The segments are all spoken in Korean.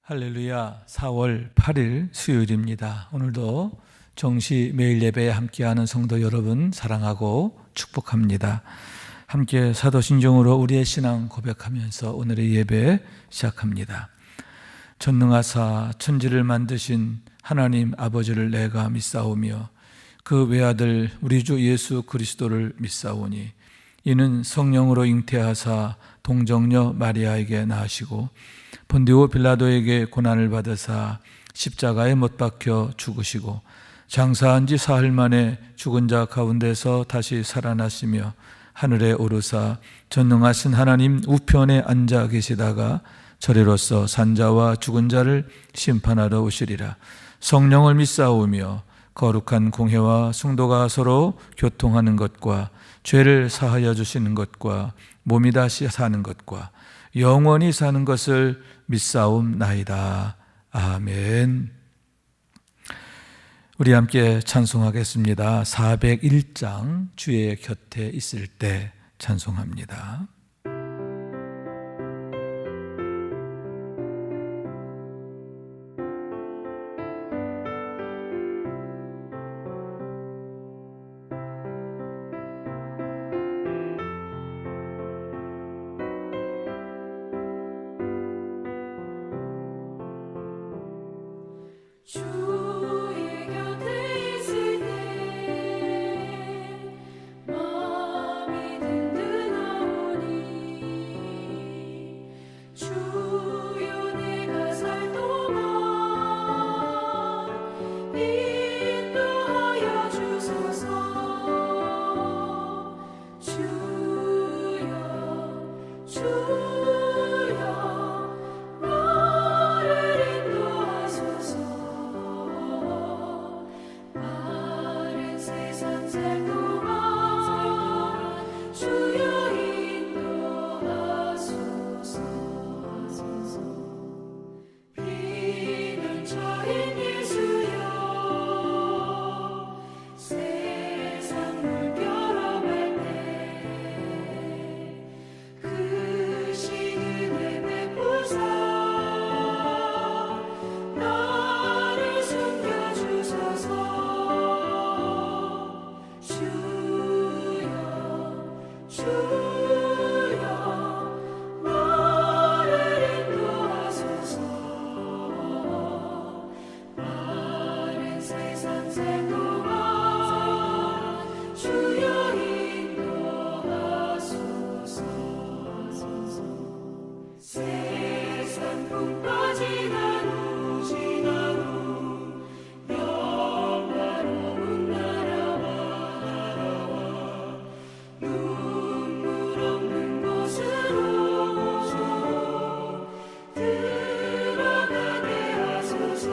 할렐루야. 4월 8일 수요일입니다. 오늘도 정시 매일 예배에 함께하는 성도 여러분 사랑하고 축복합니다. 함께 사도신경으로 우리의 신앙 고백하면서 오늘의 예배 시작합니다. 전능하사 천지를 만드신 하나님 아버지를 내가 믿사오며 그 외아들 우리 주 예수 그리스도를 믿사오니 이는 성령으로 잉태하사 동정녀 마리아에게 낳으시고 본디오 빌라도에게 고난을 받으사 십자가에 못 박혀 죽으시고 장사한 지 사흘 만에 죽은 자 가운데서 다시 살아나시며 하늘에 오르사 전능하신 하나님 우편에 앉아 계시다가 저리로서 산자와 죽은 자를 심판하러 오시리라. 성령을 믿사오며 거룩한 공회와 성도가 서로 교통하는 것과 죄를 사하여 주시는 것과 몸이 다시 사는 것과 영원히 사는 것을 믿사옵나이다. 아멘. 우리 함께 찬송하겠습니다. 401장 주의 곁에 있을 때 찬송합니다. 주의 곁에 있을 때 마음이 든든하오니 주여 내가 살 동안 인도하여 주소서. 주여 나를 인도하소서. 세상 살 동안 주여 인도하소서. 비난처인 예수여 세상 물결어갈 때 그 시은혜 베푸사 나를 숨겨주소서. 주여 나를 인도하소서. 마른 세상 살 동안 주여 인도하소서. 세상 풍파 지난 후 영화로운 나라와 눈물 없는 곳으로 들어가게 하소서.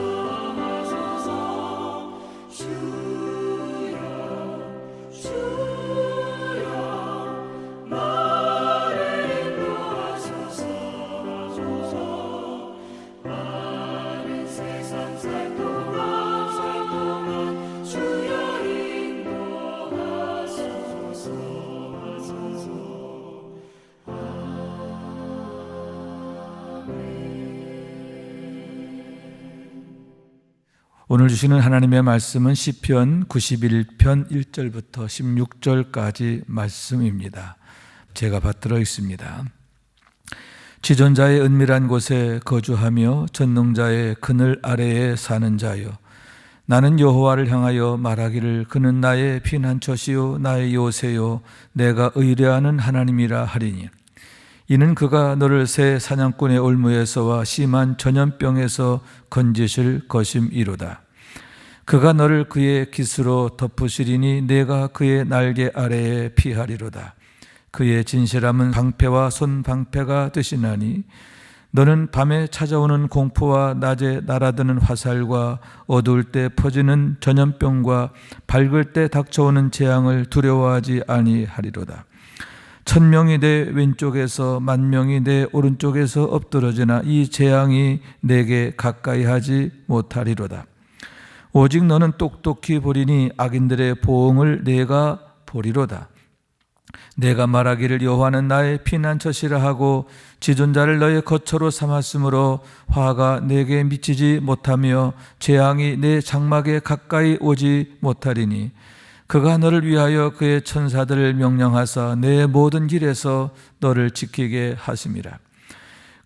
주여 나를 인도하소서. 마른 세상 살 동안 주여 인도하소서. 오늘 주시는 하나님의 말씀은 시편 91편 1절부터 16절까지 말씀입니다. 제가 받들어 있습니다. 지존자의 은밀한 곳에 거주하며 전능자의 그늘 아래에 사는 자여, 나는 여호와를 향하여 말하기를 그는 나의 피난처시요 나의 요새요 내가 의뢰하는 하나님이라 하리니, 이는 그가 너를 새 사냥꾼의 올무에서와 심한 전염병에서 건지실 것임이로다. 그가 너를 그의 깃으로 덮으시리니 내가 그의 날개 아래에 피하리로다. 그의 진실함은 방패와 손방패가 되시나니 너는 밤에 찾아오는 공포와 낮에 날아드는 화살과 어두울 때 퍼지는 전염병과 밝을 때 닥쳐오는 재앙을 두려워하지 아니하리로다. 1000명이 내 왼쪽에서 10,000명이 내 오른쪽에서 엎드러지나 이 재앙이 내게 가까이 하지 못하리로다. 오직 너는 똑똑히 보리니 악인들의 보응을 내가 보리로다. 내가 말하기를 여호와는 나의 피난처시라 하고 지존자를 너의 거처로 삼았으므로 화가 내게 미치지 못하며 재앙이 내 장막에 가까이 오지 못하리니 그가 너를 위하여 그의 천사들을 명령하사 내 모든 길에서 너를 지키게 하심이라.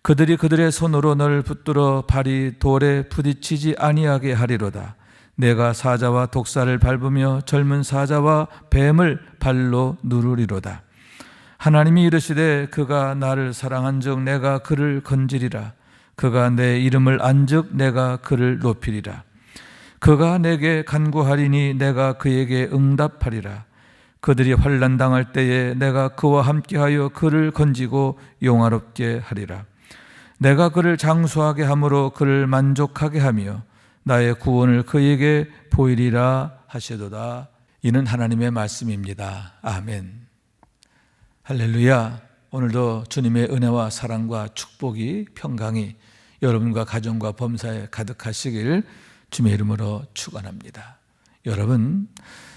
그들이 그들의 손으로 너를 붙들어 발이 돌에 부딪히지 아니하게 하리로다. 내가 사자와 독사를 밟으며 젊은 사자와 뱀을 발로 누르리로다. 하나님이 이르시되 그가 나를 사랑한즉 내가 그를 건지리라. 그가 내 이름을 안즉 내가 그를 높이리라. 그가 내게 간구하리니 내가 그에게 응답하리라. 그들이 환난 당할 때에 내가 그와 함께하여 그를 건지고 용화롭게 하리라. 내가 그를 장수하게 함으로 그를 만족하게 하며 나의 구원을 그에게 보이리라 하시도다. 이는 하나님의 말씀입니다. 아멘. 할렐루야. 오늘도 주님의 은혜와 사랑과 축복이 평강이 여러분과 가정과 범사에 가득하시길 주님의 이름으로 축원합니다. 여러분,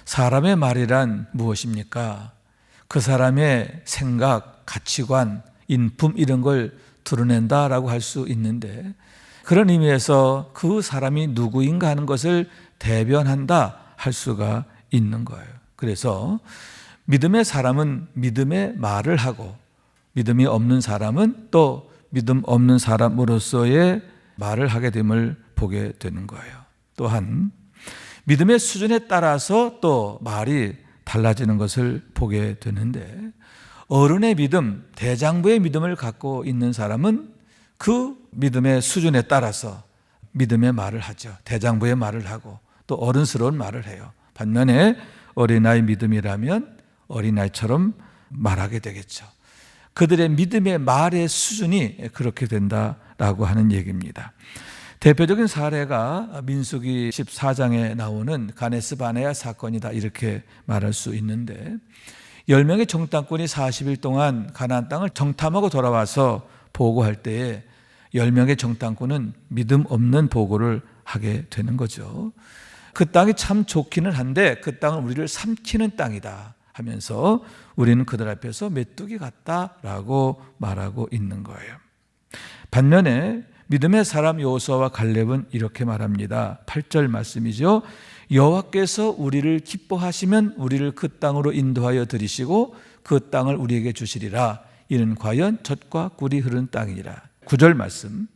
사람의 말이란 무엇입니까? 그 사람의 생각, 가치관, 인품 이런 걸 드러낸다라고 할 수 있는데 그런 의미에서 그 사람이 누구인가 하는 것을 대변한다 할 수가 있는 거예요. 그래서 믿음의 사람은 믿음의 말을 하고 믿음이 없는 사람은 또 믿음 없는 사람으로서의 말을 하게 됨을 보게 되는 거예요. 또한 믿음의 수준에 따라서 또 말이 달라지는 것을 보게 되는데 어른의 믿음, 대장부의 믿음을 갖고 있는 사람은 그 믿음의 수준에 따라서 믿음의 말을 하죠. 대장부의 말을 하고 또 어른스러운 말을 해요. 반면에 어린아이 믿음이라면 어린아이처럼 말하게 되겠죠. 그들의 믿음의 말의 수준이 그렇게 된다라고 하는 얘기입니다. 대표적인 사례가 민수기 14장에 나오는 가네스 바네아 사건이다 이렇게 말할 수 있는데 10명의 정탐꾼이 40일 동안 가나안 땅을 정탐하고 돌아와서 보고할 때에 10명의 정탐꾼은 믿음 없는 보고를 하게 되는 거죠. 그 땅이 참 좋기는 한데 그 땅은 우리를 삼키는 땅이다 하면서 우리는 그들 앞에서 메뚜기 같다라고 말하고 있는 거예요. 반면에 믿음의 사람 여호수아와 갈렙은 이렇게 말합니다. 8절 말씀이죠. 여호와께서 우리를 기뻐하시면 우리를 그 땅으로 인도하여 들이시고 그 땅을 우리에게 주시리라. 이는 과연 젖과 꿀이 흐르는 땅이니라. 9절 말씀.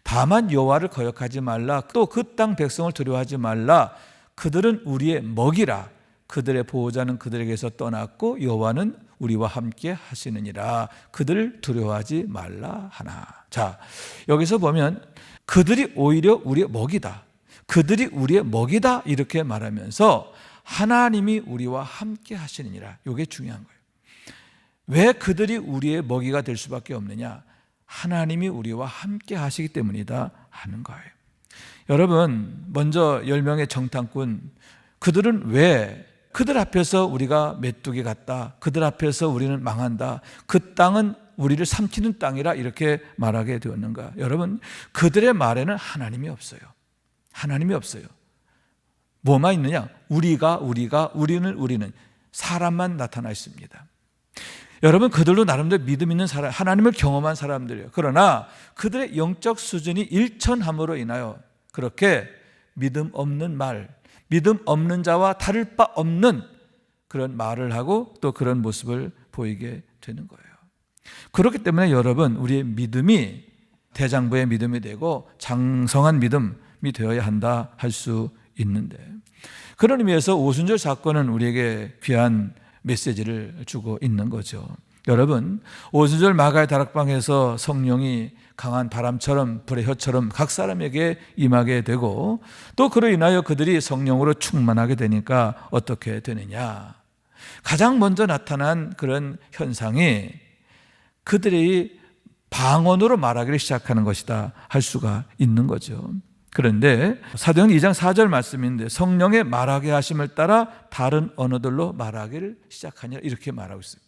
다만 여호와를 거역하지 말라. 또 그 땅 백성을 두려워하지 말라. 그들은 우리의 먹이라. 그들의 보호자는 그들에게서 떠났고 여호와는 우리와 함께 하시느니라. 그들을 두려워하지 말라 하나. 자, 여기서 보면 그들이 오히려 우리의 먹이다. 그들이 우리의 먹이다 이렇게 말하면서 하나님이 우리와 함께 하시느니라. 이게 중요한 거예요. 왜 그들이 우리의 먹이가 될 수밖에 없느냐? 하나님이 우리와 함께 하시기 때문이다 하는 거예요. 여러분, 먼저 10명의 정탐꾼, 그들은 왜 그들 앞에서 우리가 메뚜기 같다, 그들 앞에서 우리는 망한다, 그 땅은 우리를 삼키는 땅이라 이렇게 말하게 되었는가? 여러분, 그들의 말에는 하나님이 없어요. 하나님이 없어요. 뭐만 있느냐? 우리는 사람만 나타나 있습니다. 여러분, 그들도 나름대로 믿음 있는 사람, 하나님을 경험한 사람들이에요. 그러나 그들의 영적 수준이 일천함으로 인하여 그렇게 믿음 없는 말, 믿음 없는 자와 다를 바 없는 그런 말을 하고 또 그런 모습을 보이게 되는 거예요. 그렇기 때문에 여러분, 우리의 믿음이 대장부의 믿음이 되고 장성한 믿음이 되어야 한다 할 수 있는데, 그런 의미에서 오순절 사건은 우리에게 귀한 메시지를 주고 있는 거죠. 여러분, 오순절 마가의 다락방에서 성령이 강한 바람처럼 불의 혀처럼 각 사람에게 임하게 되고 또 그로 인하여 그들이 성령으로 충만하게 되니까 어떻게 되느냐? 가장 먼저 나타난 그런 현상이 그들이 방언으로 말하기를 시작하는 것이다 할 수가 있는 거죠. 그런데 사도행전 2장 4절 말씀인데 성령의 말하게 하심을 따라 다른 언어들로 말하기를 시작하니라 이렇게 말하고 있어요.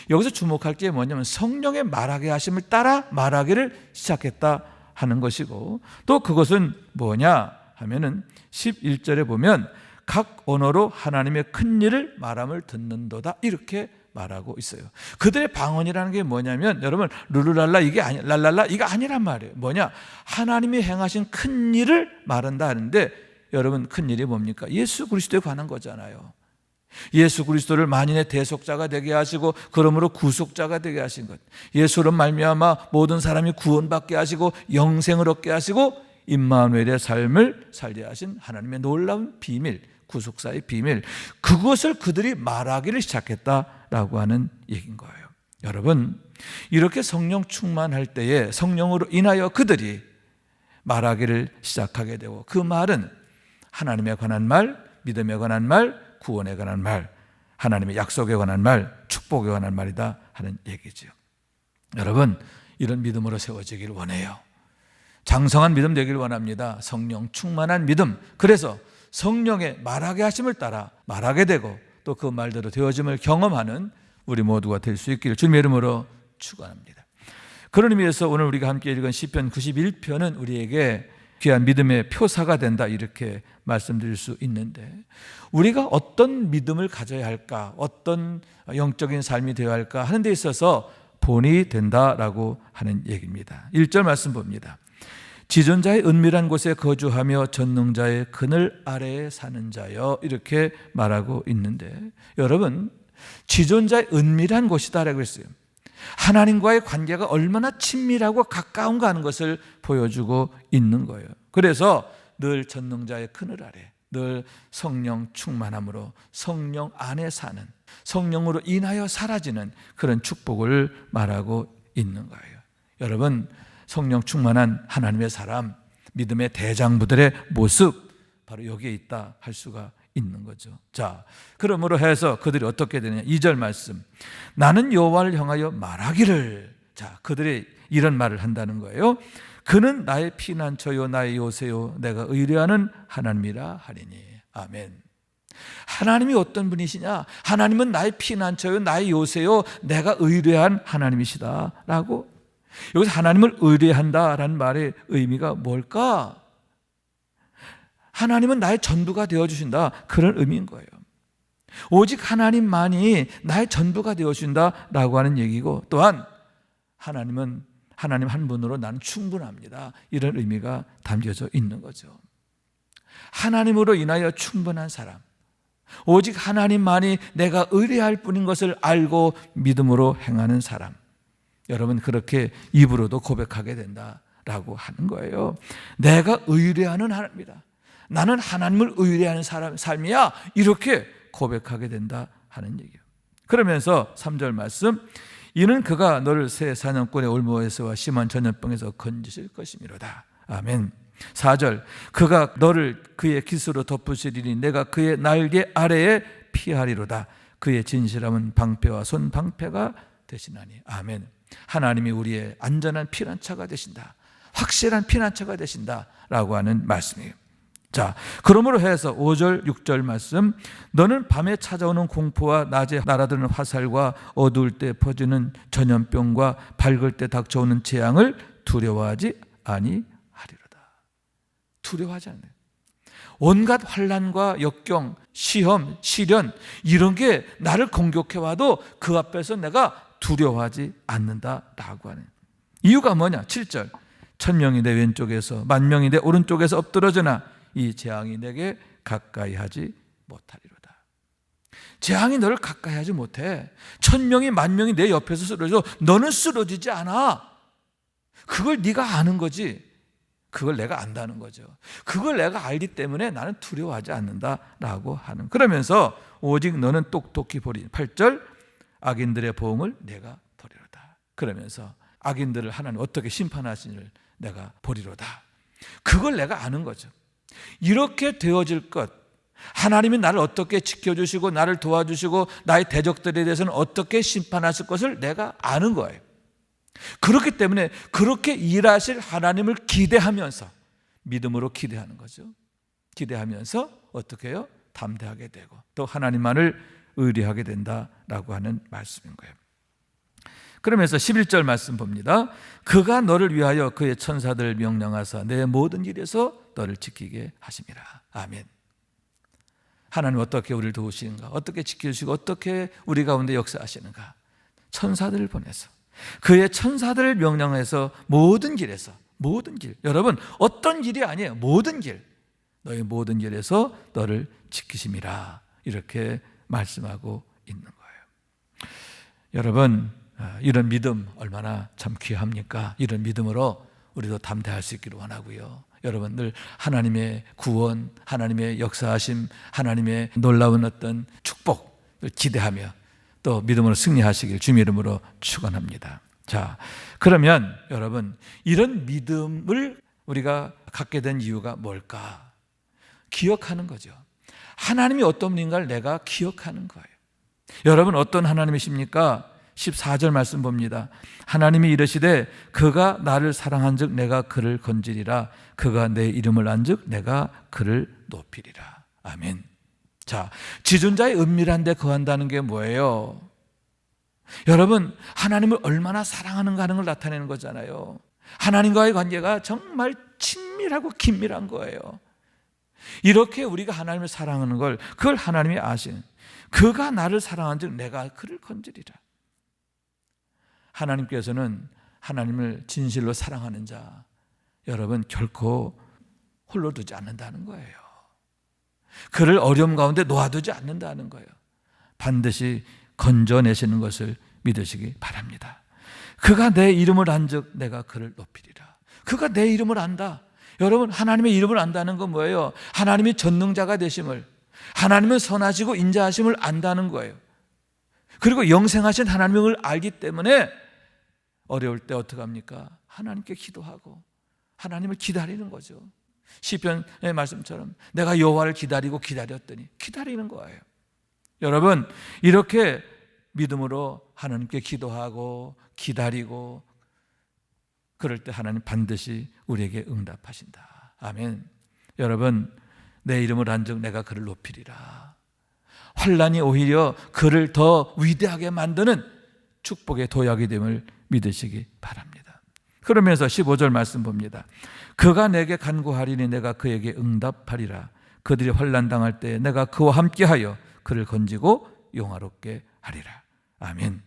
여기서 주목할 게 뭐냐면 성령의 말하게 하심을 따라 말하기를 시작했다 하는 것이고, 또 그것은 뭐냐 하면은 11절에 보면 각 언어로 하나님의 큰 일을 말함을 듣는도다 이렇게 말하고 있어요. 그들의 방언이라는 게 뭐냐면 여러분 룰루랄라 이게 아니 랄랄라 이거 아니란 말이에요. 뭐냐? 하나님이 행하신 큰 일을 말한다 하는데 여러분 큰 일이 뭡니까? 예수 그리스도에 관한 거잖아요. 예수 그리스도를 만인의 대속자가 되게 하시고 그러므로 구속자가 되게 하신 것, 예수로 말미암아 모든 사람이 구원받게 하시고 영생을 얻게 하시고 임마누엘의 삶을 살게 하신 하나님의 놀라운 비밀, 구속사의 비밀, 그것을 그들이 말하기를 시작했다라고 하는 얘기인 거예요. 여러분 이렇게 성령 충만할 때에 성령으로 인하여 그들이 말하기를 시작하게 되고 그 말은 하나님에 관한 말, 믿음에 관한 말, 구원에 관한 말, 하나님의 약속에 관한 말, 축복에 관한 말이다 하는 얘기죠. 여러분 이런 믿음으로 세워지기를 원해요. 장성한 믿음 되기를 원합니다. 성령 충만한 믿음. 그래서 성령의 말하게 하심을 따라 말하게 되고 또 그 말대로 되어짐을 경험하는 우리 모두가 될 수 있기를 주님의 이름으로 축원합니다. 그런 의미에서 오늘 우리가 함께 읽은 시편 91편은 우리에게 귀한 믿음의 표사가 된다 이렇게 말씀드릴 수 있는데 우리가 어떤 믿음을 가져야 할까, 어떤 영적인 삶이 되어야 할까 하는 데 있어서 본이 된다라고 하는 얘기입니다. 1절 말씀 봅니다. 지존자의 은밀한 곳에 거주하며 전능자의 그늘 아래에 사는 자여 이렇게 말하고 있는데 여러분 지존자의 은밀한 곳이다라고 했어요. 하나님과의 관계가 얼마나 친밀하고 가까운가 하는 것을 보여주고 있는 거예요. 그래서 늘 전능자의 그늘 아래, 늘 성령 충만함으로 성령 안에 사는, 성령으로 인하여 사라지는 그런 축복을 말하고 있는 거예요. 여러분 성령 충만한 하나님의 사람, 믿음의 대장부들의 모습 바로 여기에 있다 할 수가 있는 거죠. 자, 그러므로 해서 그들이 어떻게 되느냐? 2절 말씀. 나는 여호와를 향하여 말하기를. 자, 그들이 이런 말을 한다는 거예요. 그는 나의 피난처요 나의 요새요 내가 의뢰하는 하나님이라 하리니. 아멘. 하나님이 어떤 분이시냐? 하나님은 나의 피난처요 나의 요새요 내가 의뢰한 하나님이시다라고. 여기서 하나님을 의뢰한다라는 말의 의미가 뭘까? 하나님은 나의 전부가 되어주신다 그런 의미인 거예요. 오직 하나님만이 나의 전부가 되어주신다라고 하는 얘기고 또한 하나님은 하나님 한 분으로 나는 충분합니다 이런 의미가 담겨져 있는 거죠. 하나님으로 인하여 충분한 사람, 오직 하나님만이 내가 의뢰할 뿐인 것을 알고 믿음으로 행하는 사람, 여러분 그렇게 입으로도 고백하게 된다라고 하는 거예요. 내가 의뢰하는 하나님이다, 나는 하나님을 의뢰하는 삶이야 이렇게 고백하게 된다 하는 얘기예요. 그러면서 3절 말씀, 이는 그가 너를 새 사냥꾼의 올무에서와 심한 전염병에서 건지실 것이미로다. 아멘. 4절, 그가 너를 그의 깃으로 덮으시리니 내가 그의 날개 아래에 피하리로다. 그의 진실함은 방패와 손 방패가 되시나니. 아멘. 하나님이 우리의 안전한 피난처가 되신다, 확실한 피난처가 되신다라고 하는 말씀이에요. 자, 그러므로 해서 5절 6절 말씀, 너는 밤에 찾아오는 공포와 낮에 날아드는 화살과 어두울 때 퍼지는 전염병과 밝을 때 닥쳐오는 재앙을 두려워하지 아니하리로다. 두려워하지 않아요. 온갖 환난과 역경, 시험, 시련 이런 게 나를 공격해 와도 그 앞에서 내가 두려워하지 않는다라고 하는 이유가 뭐냐? 7절, 1000명이 내 왼쪽에서 10,000명이 내 오른쪽에서 엎드러지나 이 재앙이 내게 가까이 하지 못하리로다. 재앙이 너를 가까이 하지 못해. 1000명이 10,000명이 내 옆에서 쓰러져 너는 쓰러지지 않아. 그걸 네가 아는 거지. 그걸 내가 안다는 거죠. 그걸 내가 알기 때문에 나는 두려워하지 않는다라고 하는. 그러면서 오직 너는 똑똑히 보리. 8절, 악인들의 보응을 내가 보리로다. 그러면서 악인들을 하나님 어떻게 심판하시니를 내가 보리로다. 그걸 내가 아는 거죠. 이렇게 되어질 것, 하나님이 나를 어떻게 지켜주시고 나를 도와주시고 나의 대적들에 대해서는 어떻게 심판하실 것을 내가 아는 거예요. 그렇기 때문에 그렇게 일하실 하나님을 기대하면서 믿음으로 기대하는 거죠. 기대하면서 어떻게 해요? 담대하게 되고 또 하나님만을 의뢰하게 된다라고 하는 말씀인 거예요. 그러면서 11절 말씀 봅니다. 그가 너를 위하여 그의 천사들을 명령하사 내 모든 일에서 너를 지키게 하심이라. 아멘. 하나님 어떻게 우리를 도우시는가, 어떻게 지켜주시고 어떻게 우리 가운데 역사하시는가. 천사들을 보내서 그의 천사들을 명령해서 모든 길에서, 모든 길, 여러분 어떤 길이 아니에요, 모든 길, 너희 모든 길에서 너를 지키심이라, 이렇게 말씀하고 있는 거예요. 여러분, 이런 믿음 얼마나 참 귀합니까? 이런 믿음으로 우리도 담대할 수 있기를 원하고요. 여러분 늘 하나님의 구원, 하나님의 역사하심, 하나님의 놀라운 어떤 축복을 기대하며 또 믿음으로 승리하시길 주님의 이름으로 축원합니다. 자, 그러면 여러분 이런 믿음을 우리가 갖게 된 이유가 뭘까? 기억하는 거죠. 하나님이 어떤 분인가를 내가 기억하는 거예요. 여러분 어떤 하나님이십니까? 14절 말씀 봅니다. 하나님이 이르시되 그가 나를 사랑한즉 내가 그를 건지리라. 그가 내 이름을 안즉 내가 그를 높이리라. 아멘. 자, 지존자의 은밀한 데 거한다는 게 뭐예요? 여러분 하나님을 얼마나 사랑하는가 하는 걸 나타내는 거잖아요. 하나님과의 관계가 정말 친밀하고 긴밀한 거예요. 이렇게 우리가 하나님을 사랑하는 걸, 그걸 하나님이 아시는, 그가 나를 사랑한즉 내가 그를 건지리라. 하나님께서는 하나님을 진실로 사랑하는 자, 여러분 결코 홀로 두지 않는다는 거예요. 그를 어려움 가운데 놓아두지 않는다는 거예요. 반드시 건져내시는 것을 믿으시기 바랍니다. 그가 내 이름을 안즉 내가 그를 높이리라. 그가 내 이름을 안다. 여러분 하나님의 이름을 안다는 건 뭐예요? 하나님이 전능자가 되심을, 하나님은 선하시고 인자하심을 안다는 거예요. 그리고 영생하신 하나님을 알기 때문에 어려울 때 어떻게 합니까? 하나님께 기도하고 하나님을 기다리는 거죠. 시편의 말씀처럼 내가 여호와를 기다리고 기다렸더니, 기다리는 거예요. 여러분 이렇게 믿음으로 하나님께 기도하고 기다리고 그럴 때 하나님 반드시 우리에게 응답하신다. 아멘. 여러분 내 이름을 안즉 내가 그를 높이리라. 환난이 오히려 그를 더 위대하게 만드는 축복의 도약이 됨을 믿으시기 바랍니다. 그러면서 15절 말씀 봅니다. 그가 내게 간구하리니 내가 그에게 응답하리라. 그들이 환난 당할 때 내가 그와 함께하여 그를 건지고 영화롭게 하리라. 아멘.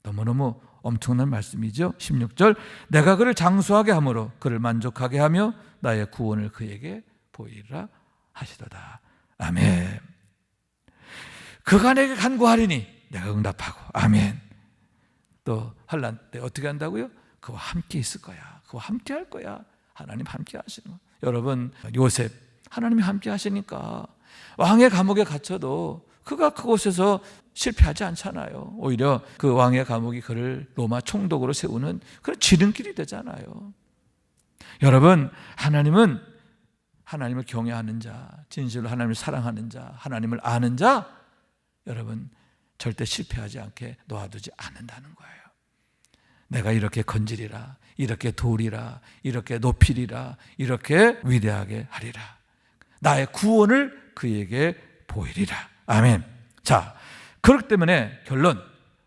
너무너무 엄청난 말씀이죠. 16절 내가 그를 장수하게 함으로 그를 만족하게 하며 나의 구원을 그에게 보이리라 하시도다. 아멘. 그가 내게 간구하리니 내가 응답하고, 아멘. 또 환난 때 어떻게 한다고요? 그와 함께 있을 거야. 그와 함께 할 거야. 하나님 함께 하시는 거. 여러분 요셉 하나님이 함께 하시니까 왕의 감옥에 갇혀도 그가 그곳에서 실패하지 않잖아요. 오히려 그 왕의 감옥이 그를 로마 총독으로 세우는 그런 지름길이 되잖아요. 여러분 하나님은 하나님을 경외하는 자, 진실로 하나님을 사랑하는 자, 하나님을 아는 자, 여러분 절대 실패하지 않게 놓아두지 않는다는 거예요. 내가 이렇게 건지리라, 이렇게 도우리라, 이렇게 높이리라, 이렇게 위대하게 하리라. 나의 구원을 그에게 보이리라. 아멘. 자, 그렇기 때문에 결론,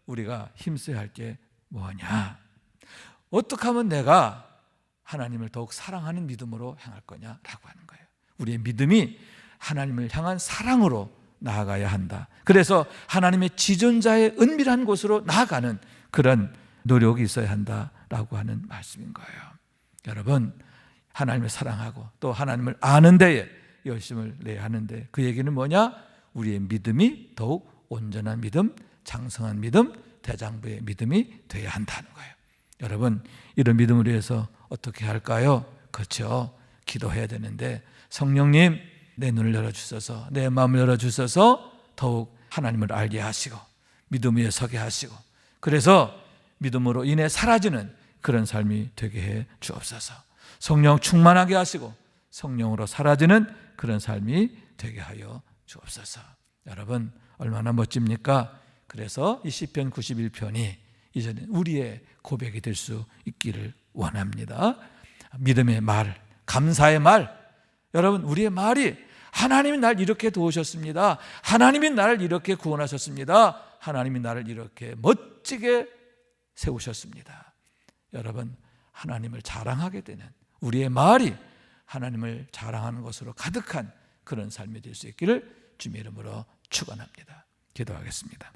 우리가 힘써야 할 게 뭐냐? 어떻게 하면 내가 하나님을 더욱 사랑하는 믿음으로 행할 거냐라고 하는 거예요. 우리의 믿음이 하나님을 향한 사랑으로 나아가야 한다. 그래서 하나님의 지존자의 은밀한 곳으로 나아가는 그런 노력이 있어야 한다라고 하는 말씀인 거예요. 여러분 하나님을 사랑하고 또 하나님을 아는 데에 열심을 내야 하는데, 그 얘기는 뭐냐? 우리의 믿음이 더욱 온전한 믿음, 장성한 믿음, 대장부의 믿음이 되어야 한다는 거예요. 여러분 이런 믿음을 위해서 어떻게 할까요? 그렇죠. 기도해야 되는데, 성령님 내 눈을 열어주셔서, 내 마음을 열어주셔서 더욱 하나님을 알게 하시고 믿음 위에 서게 하시고, 그래서 믿음으로 인해 사라지는 그런 삶이 되게 해 주옵소서. 성령 충만하게 하시고 성령으로 사라지는 그런 삶이 되게 하여 주옵소서. 여러분 얼마나 멋집니까? 그래서 이 시편 91편이 이제는 우리의 고백이 될 수 있기를 원합니다. 믿음의 말, 감사의 말, 여러분 우리의 말이 하나님이 날 이렇게 도우셨습니다. 하나님이 나를 이렇게 구원하셨습니다. 하나님이 나를 이렇게 멋지게 세우셨습니다. 여러분 하나님을 자랑하게 되는 우리의 말이 하나님을 자랑하는 것으로 가득한 그런 삶이 될 수 있기를 주님의 이름으로 축원합니다. 기도하겠습니다.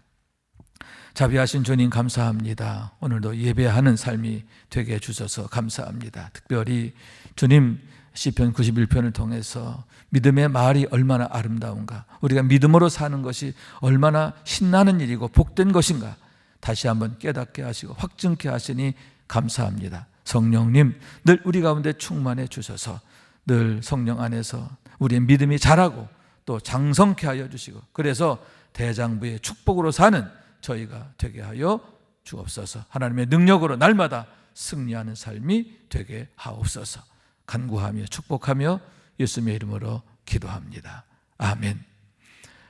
자비하신 주님 감사합니다. 오늘도 예배하는 삶이 되게 해주셔서 감사합니다. 특별히 주님 시편 91편을 통해서 믿음의 말이 얼마나 아름다운가, 우리가 믿음으로 사는 것이 얼마나 신나는 일이고 복된 것인가 다시 한번 깨닫게 하시고 확증케 하시니 감사합니다. 성령님 늘 우리 가운데 충만해 주셔서 늘 성령 안에서 우리의 믿음이 자라고 또 장성케 하여 주시고, 그래서 대장부의 축복으로 사는 저희가 되게 하여 주옵소서. 하나님의 능력으로 날마다 승리하는 삶이 되게 하옵소서. 간구하며 축복하며 예수님의 이름으로 기도합니다. 아멘.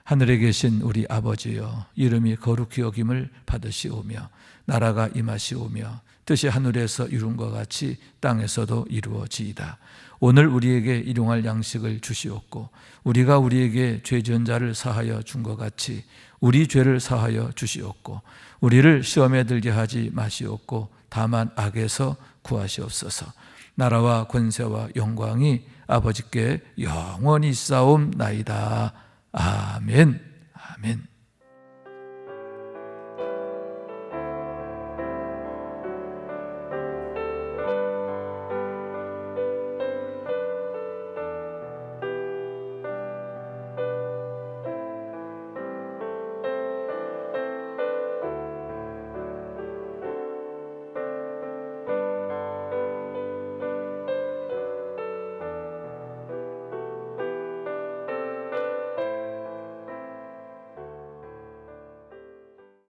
하늘에 계신 우리 아버지여, 이름이 거룩히 여김을 받으시오며 나라가 임하시오며 뜻이 하늘에서 이룬 것 같이 땅에서도 이루어지이다. 오늘 우리에게 일용할 양식을 주시옵고 우리가 우리에게 죄 지은 자를 사하여 준 것 같이 우리 죄를 사하여 주시옵고 우리를 시험에 들게 하지 마시옵고 다만 악에서 구하시옵소서. 나라와 권세와 영광이 아버지께 영원히 있사옵나이다. 아멘. 아멘.